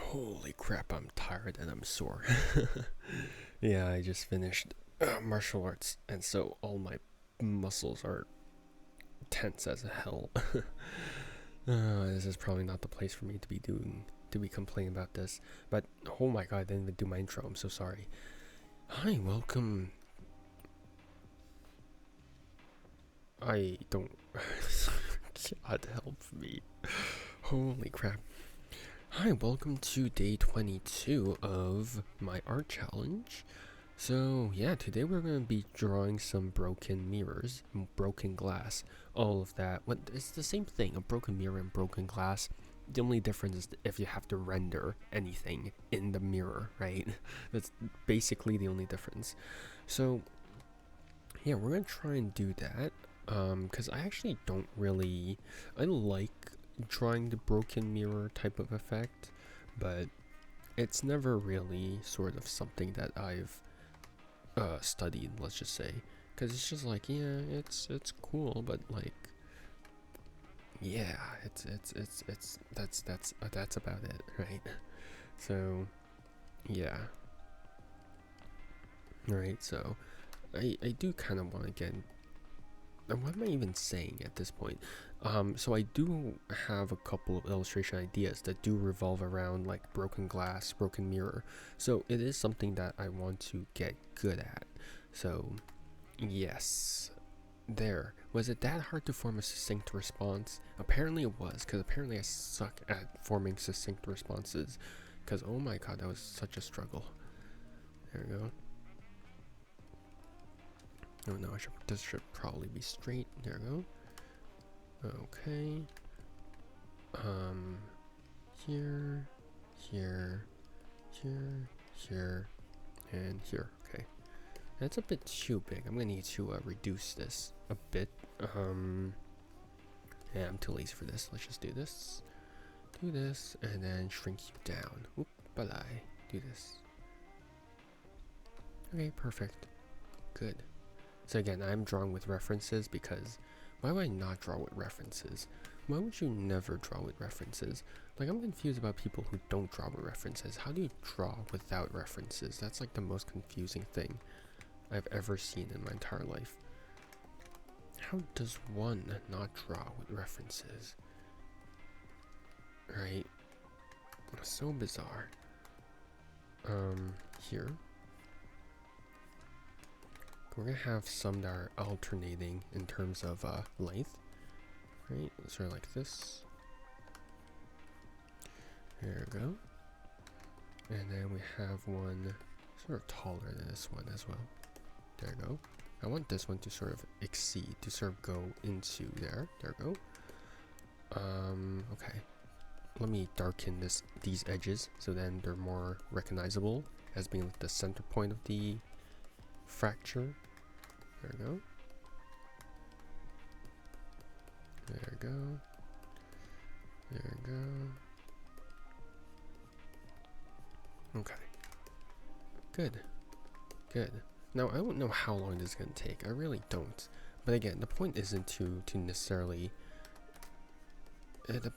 Holy crap, I'm tired and I'm sore. Yeah, I just finished martial arts, and so all my muscles are tense as hell. This is probably not the place for me to be complaining about this. But oh my god, I didn't even do my intro. I'm so sorry. Hi, welcome. I don't. God help me. Holy crap. Hi, welcome to day 22 of my art challenge. So yeah, today we're going to be drawing some broken mirrors, broken glass, all of that. It's the same thing, a broken mirror and broken glass. The only difference is if you have to render anything in the mirror, right? That's basically the only difference. So yeah, we're going to try and do that. Because I actually don't really, I like drawing the broken mirror type of effect, but it's never really sort of something that I've studied, let's just say, because it's just like, yeah, it's cool, but like, yeah, it's that's about it, right? So yeah, right. So I do kind of want to get. What am I even saying at this point? So I do have a couple of illustration ideas that do revolve around like broken glass, broken mirror. So it is something that I want to get good at. So yes. There. Was it that hard to form a succinct response? Apparently it was, because apparently I suck at forming succinct responses. Because oh my god, that was such a struggle. There we go. Oh no, this should probably be straight. There we go. Okay. Here, here, here, here, and here. Okay. That's a bit too big. I'm gonna need to reduce this a bit. Yeah, I'm too lazy for this. Let's just do this. Do this, and then shrink you down. Oop, but I do this. Okay, perfect. Good. So again, I'm drawing with references because why would I not draw with references? Why would you never draw with references? Like, I'm confused about people who don't draw with references. How do you draw without references? That's like the most confusing thing I've ever seen in my entire life. How does one not draw with references? Right? So bizarre. Here. We're gonna have some that are alternating in terms of length. Right? Sort of like this. There we go. And then we have one sort of taller than this one as well. There we go. I want this one to sort of exceed, to sort of go into there. There we go. Okay. Let me darken these edges so then they're more recognizable as being like the center point of the fracture. There we go. There we go. There we go. Okay. Good. Good. Now, I don't know how long this is going to take. I really don't. But again, the point isn't to necessarily... the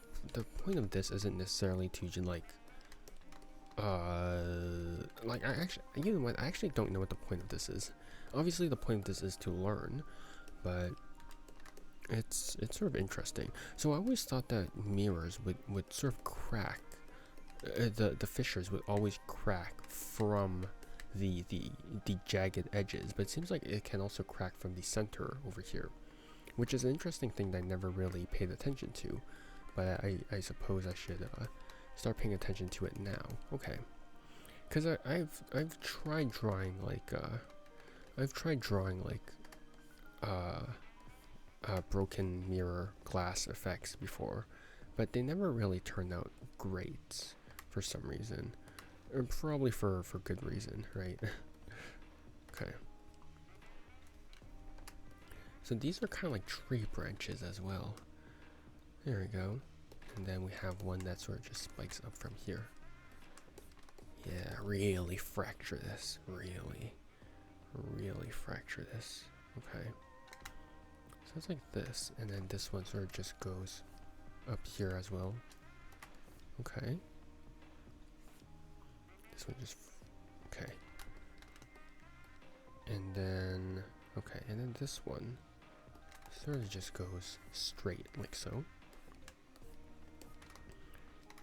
point of this isn't necessarily to like I actually, you know what, I actually don't know what the point of this is. Obviously the point of this is to learn, but it's sort of interesting. So I always thought that mirrors would sort of crack, the fissures would always crack from the jagged edges, but it seems like it can also crack from the center over here, which is an interesting thing that I never really paid attention to. But I suppose I should start paying attention to it now. Okay, because I've tried drawing like broken mirror glass effects before, but they never really turned out great for some reason, or probably for good reason, right? Okay. So these are kind of like tree branches as well. There we go. And then we have one that sort of just spikes up from here. Yeah, really fracture this. Really fracture this. Okay. So it's like this, and then this one sort of just goes up here as well. Okay. This one just, okay. And then, okay, and then this one sort of just goes straight like so.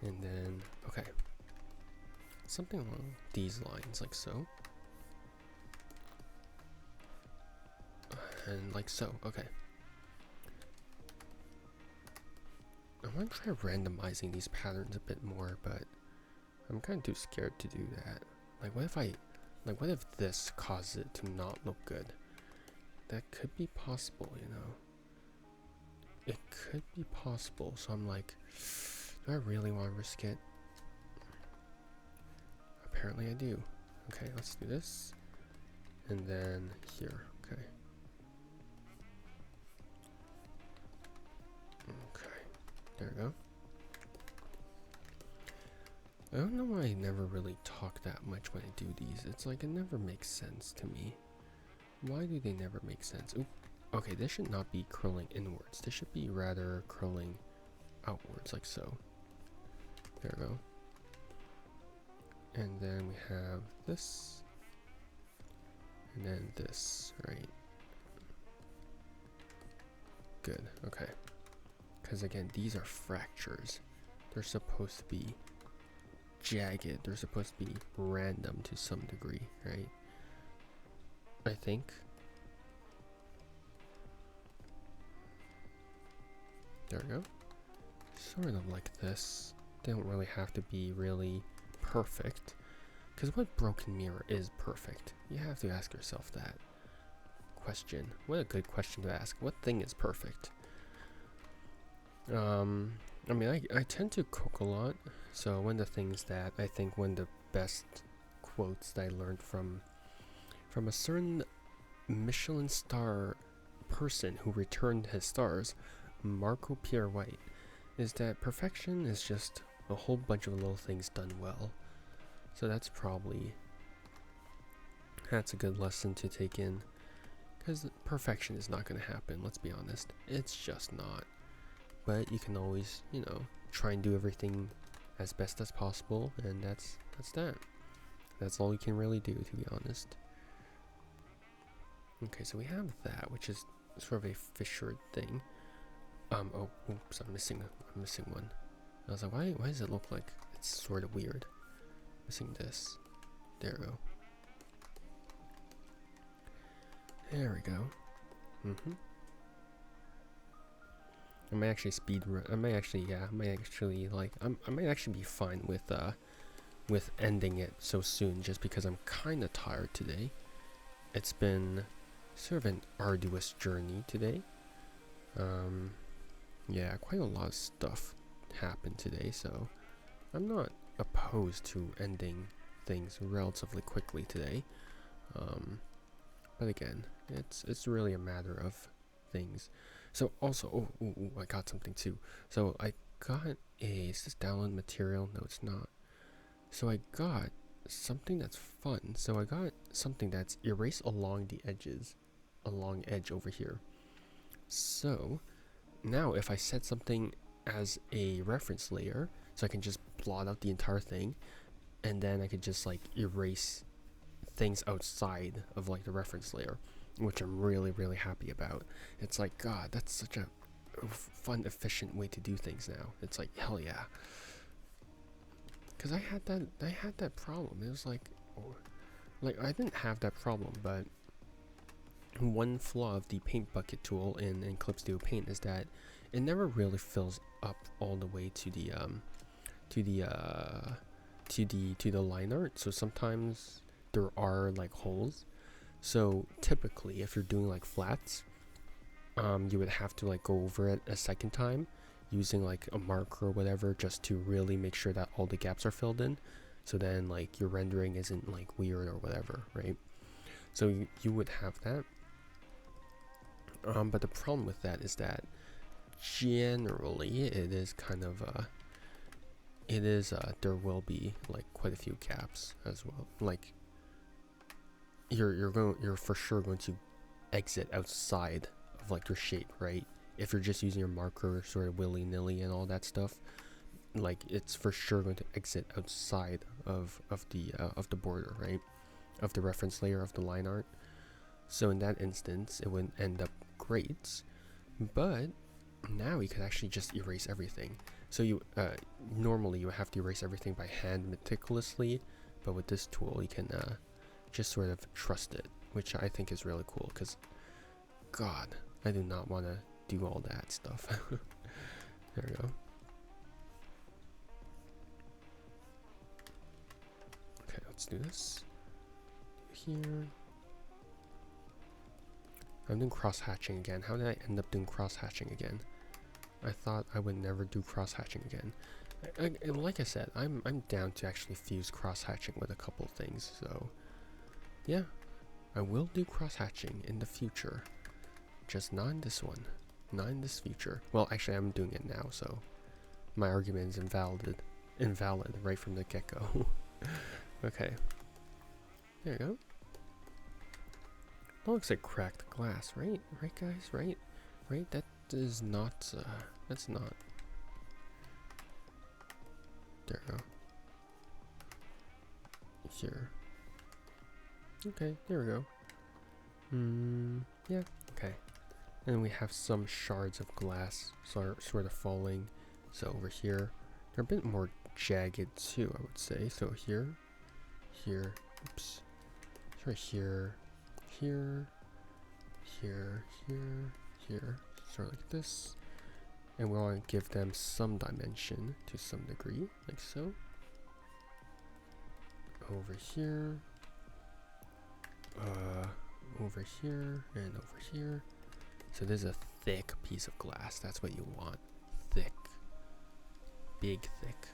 And then, okay, something along these lines like so. And like so, okay. I want to try randomizing these patterns a bit more, but I'm kind of too scared to do that. Like what if this causes it to not look good? That could be possible, you know. It could be possible, so I'm like, do I really want to risk it? Apparently I do. Okay, let's do this. And then here, okay. Okay, there we go. I don't know why I never really talk that much when I do these. It's like it never makes sense to me. Why do they never make sense? Oop. Okay, this should not be curling inwards. This should be rather curling outwards, like so. There we go. And then we have this. And then this, right? Good, okay. Because again, these are fractures. They're supposed to be jagged. They're supposed to be random to some degree, right? I think. There we go. Sort of like this. They don't really have to be really perfect. Because what broken mirror is perfect? You have to ask yourself that question. What a good question to ask. What thing is perfect? I mean, I tend to cook a lot. So one of the things that I think one of the best quotes that I learned from a certain Michelin star person who returned his stars, Marco Pierre White, is that perfection is just a whole bunch of little things done well. So that's a good lesson to take in, because perfection is not going to happen, let's be honest. It's just not. But you can always, you know, try and do everything as best as possible, and that's that. That's all you can really do, to be honest. Okay, so we have that, which is sort of a fissured thing. Oh, oops, I'm missing one. I was like, why does it look like it's sort of weird? Missing this. There we go. There we go. I might actually I might actually be fine with ending it so soon, just because I'm kind of tired today. It's been sort of an arduous journey today. Yeah, quite a lot of stuff happened today, so I'm not opposed to ending things relatively quickly today. But again, it's really a matter of things. So also, I got something too. So I got is this download material? No, it's not. So I got something that's fun. So I got something that's erase along the edges, along edge over here. So now if I set something as a reference layer, so I can just blot out the entire thing, and then I could just like erase things outside of like the reference layer, which I'm really that about. It's like, God, that's such a fun, efficient way to do things now. It's like, hell yeah. Because I had that problem. It was like I didn't have that problem, but one flaw of the paint bucket tool in Clip Studio Paint is that it never really fills up all the way to the line art. So sometimes there are like holes. So typically, if you're doing like flats, you would have to like go over it a second time using like a marker or whatever, just to really make sure that all the gaps are filled in. So then like your rendering isn't like weird or whatever, right? So you would have that. But the problem with that is that generally it is kind of there will be like quite a few gaps as well. Like you're for sure going to exit outside of like your shape, right? If you're just using your marker sort of willy-nilly and all that stuff, like it's for sure going to exit outside of the border, right? Of the reference layer of the line art. So in that instance, it wouldn't end up great. But now you could actually just erase everything. So you normally you would have to erase everything by hand meticulously, but with this tool you can just sort of trust it, which I think is really cool. Because God, I do not want to do all that stuff. There we go. Okay, let's do this. Here. I'm doing cross-hatching again. How did I end up doing cross-hatching again? I thought I would never do cross-hatching again. Like I said, I'm down to actually fuse cross-hatching with a couple things. So, yeah, I will do cross-hatching in the future. Just not in this one. Not in this future. Well, actually, I'm doing it now, so my argument is invalid right from the get-go. Okay. There you go. That looks like cracked glass, right? Right, guys? Right? Right? That is not, that's not. There we go. Here. Okay, there we go. Yeah, okay. And we have some shards of glass sort of falling. So over here, they're a bit more jagged too, I would say. So here, oops. Right here, here, sort of like this. And we want to give them some dimension to some degree, like so. Over here, over here, and over here. So this is a thick piece of glass. That's what you want. Thick. Big thick.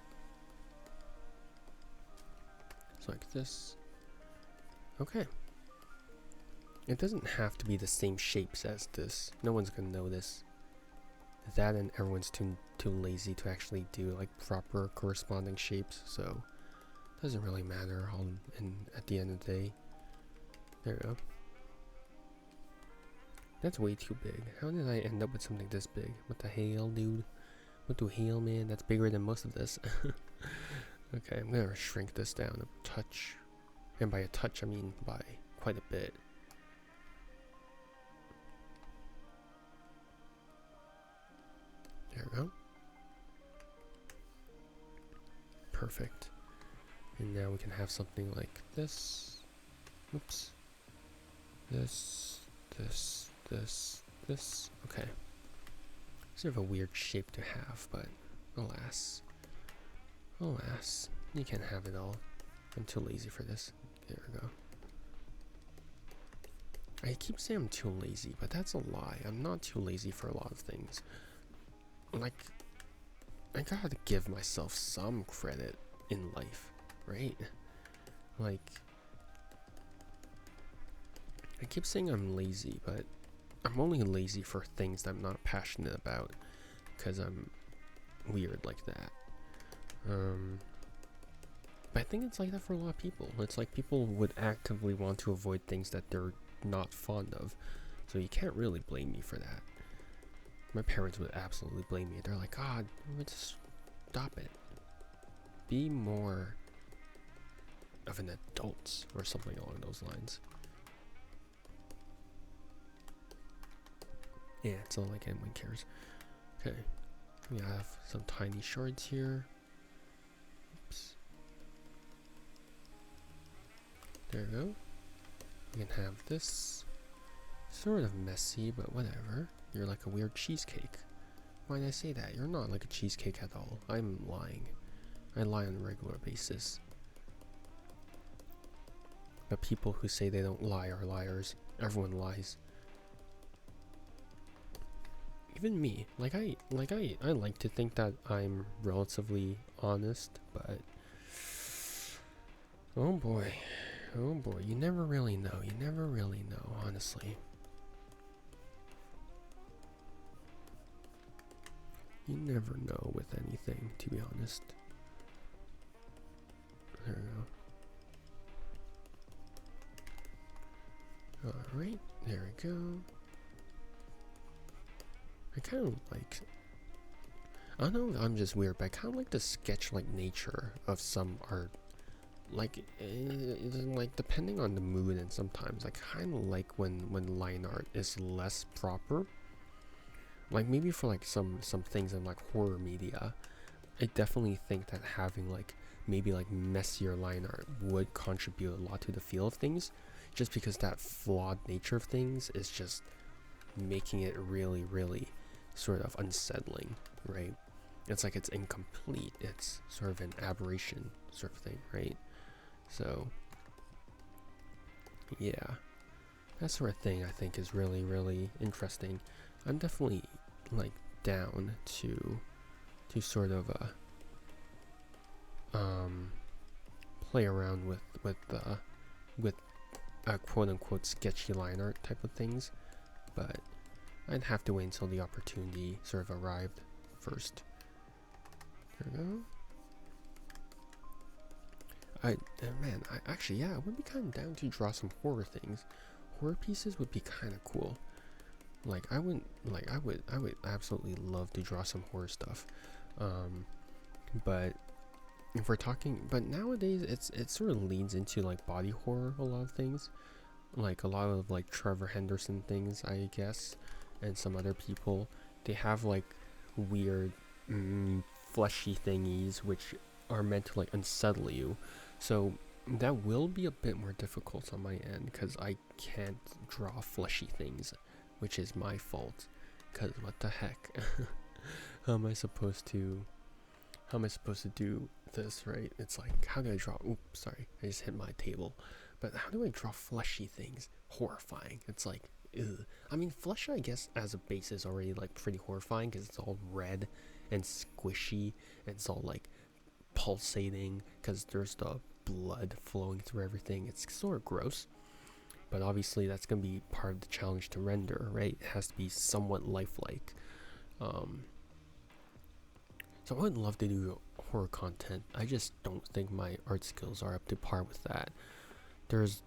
So like this. Okay. It doesn't have to be the same shapes as this. No one's gonna notice. That, and everyone's too lazy to actually do like proper corresponding shapes, so it doesn't really matter at the end of the day. There we go. That's way too big. How did I end up with something this big? What the hell, dude? What the hell, man? That's bigger than most of this. Okay, I'm gonna shrink this down a touch. And by a touch, I mean by quite a bit. There we go. Perfect. And now we can have something like this. Oops. This. Okay. Sort of a weird shape to have, but alas. Alas. You can't have it all. I'm too lazy for this. There we go. I keep saying I'm too lazy, but that's a lie. I'm not too lazy for a lot of things. Like, I gotta give myself some credit in life, right? Like, I keep saying I'm lazy, but I'm only lazy for things that I'm not passionate about, because I'm weird like that. But I think it's like that for a lot of people. It's like people would actively want to avoid things that they're not fond of, so you can't really blame me for that. My parents would absolutely blame me. They're like, God, just stop it. Be more of an adult or something along those lines. Yeah, it's not like anyone cares. Okay, we have some tiny shards here. Oops. There we go. We can have this. Sort of messy, but whatever. You're like a weird cheesecake. Why did I say that? You're not like a cheesecake at all. I'm lying. I lie on a regular basis. But people who say they don't lie are liars. Everyone lies. Even me. I like to think that I'm relatively honest, but oh boy, you never really know. You never really know, honestly. You never know with anything, to be honest. There we go. Alright, there we go. I kind of like... I don't know if I'm just weird, but I kind of like the sketch-like nature of some art. Like, like depending on the mood, and sometimes I kind of like when line art is less proper. Like maybe for like some things in like horror media, I definitely think that having like maybe like messier line art would contribute a lot to the feel of things, just because that flawed nature of things is just making it really sort of unsettling, right? It's like it's incomplete. It's sort of an aberration sort of thing, right? So yeah, that sort of thing I think is really interesting. I'm definitely like down to sort of play around with quote unquote sketchy line art type of things, but I'd have to wait until the opportunity sort of arrived first. There we go. Man, I actually, yeah, I would be kind of down to draw some horror things. Horror pieces would be kind of cool. Like I would absolutely love to draw some horror stuff. But if we're talking, but nowadays it sort of leans into like body horror, a lot of things, like a lot of like Trevor Henderson things, I guess, and some other people. They have like weird fleshy thingies which are meant to like unsettle you. So that will be a bit more difficult on my end because I can't draw fleshy things, which is my fault. Cause what the heck? How am I supposed to do this, right? It's like, how do I draw? Oops, sorry, I just hit my table. But how do I draw fleshy things? Horrifying. It's like, ugh. I mean, flesh, I guess, as a base is already like pretty horrifying because it's all red and squishy, and it's all like pulsating because there's the blood flowing through everything. It's sort of gross, but obviously that's gonna be part of the challenge to render, right? It has to be somewhat lifelike. So I would love to do horror content. I just don't think my art skills are up to par with that. There's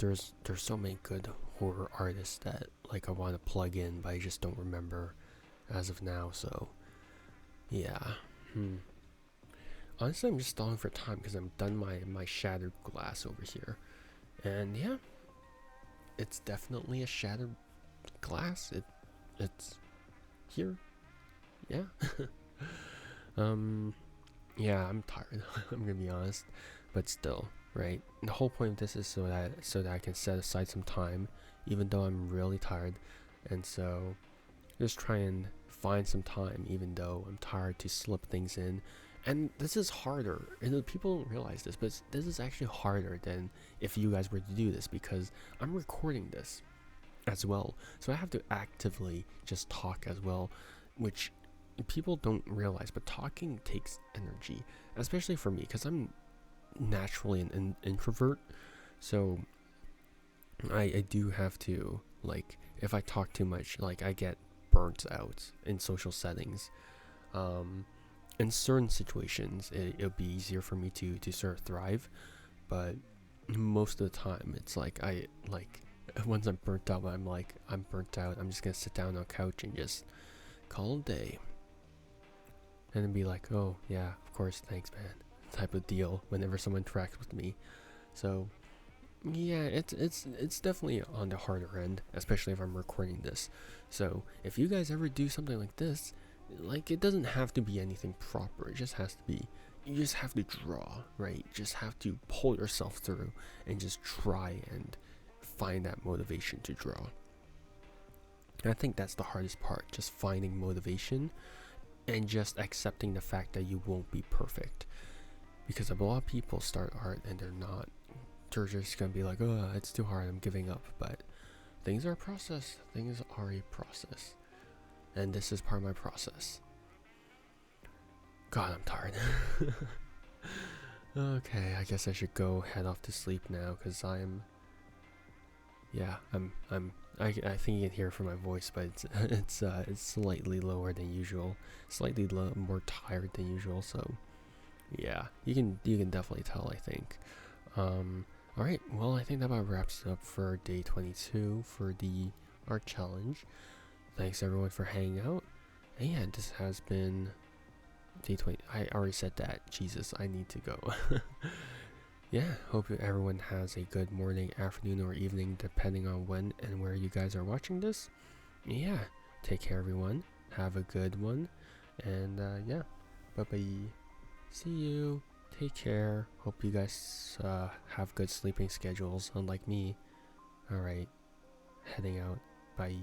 so many good horror artists that like I want to plug in, but I just don't remember as of now. So yeah. Honestly, I'm just stalling for time because I'm done my shattered glass over here, and yeah, it's definitely a shattered glass. It's here. Yeah. Yeah, I'm tired. I'm gonna be honest, but still, right? The whole point of this is so that I can set aside some time, even though I'm really tired, and so just try and find some time, even though I'm tired, to slip things in. And this is harder, and people don't realize this, but this is actually harder than if you guys were to do this because I'm recording this as well, so I have to actively just talk as well, which people don't realize, but talking takes energy, especially for me because I'm naturally an introvert. So I do have to, like, if I talk too much, like, I get burnt out in social settings. In certain situations it'll be easier for me to sort of thrive, but most of the time it's like I like once I'm burnt out, I'm burnt out, I'm just gonna sit down on a couch and just call it a day, and then be like, oh yeah, of course, thanks man, type of deal whenever someone interacts with me. So yeah, it's definitely on the harder end, especially if I'm recording this. So if you guys ever do something like this, like, it doesn't have to be anything proper, it just has to be, you just have to draw, right? You just have to pull yourself through and just try and find that motivation to draw. And I think that's the hardest part, just finding motivation and just accepting the fact that you won't be perfect. Because a lot of people start art and they're just gonna be like, oh, it's too hard, I'm giving up. But things are a process. Things are a process. And this is part of my process. God, I'm tired. Okay, I guess I should go head off to sleep now because I think you can hear from my voice, but it's slightly lower than usual, slightly more tired than usual. So yeah, you can definitely tell, I think. All right, well, I think that about wraps it up for day 22 for the art challenge. Thanks everyone for hanging out. And yeah, this has been day 20. I already said that. Jesus, I need to go. Yeah, hope everyone has a good morning, afternoon, or evening, depending on when and where you guys are watching this. Yeah, take care, everyone. Have a good one. And yeah, bye bye. See you. Take care. Hope you guys have good sleeping schedules, unlike me. Alright, heading out. Bye.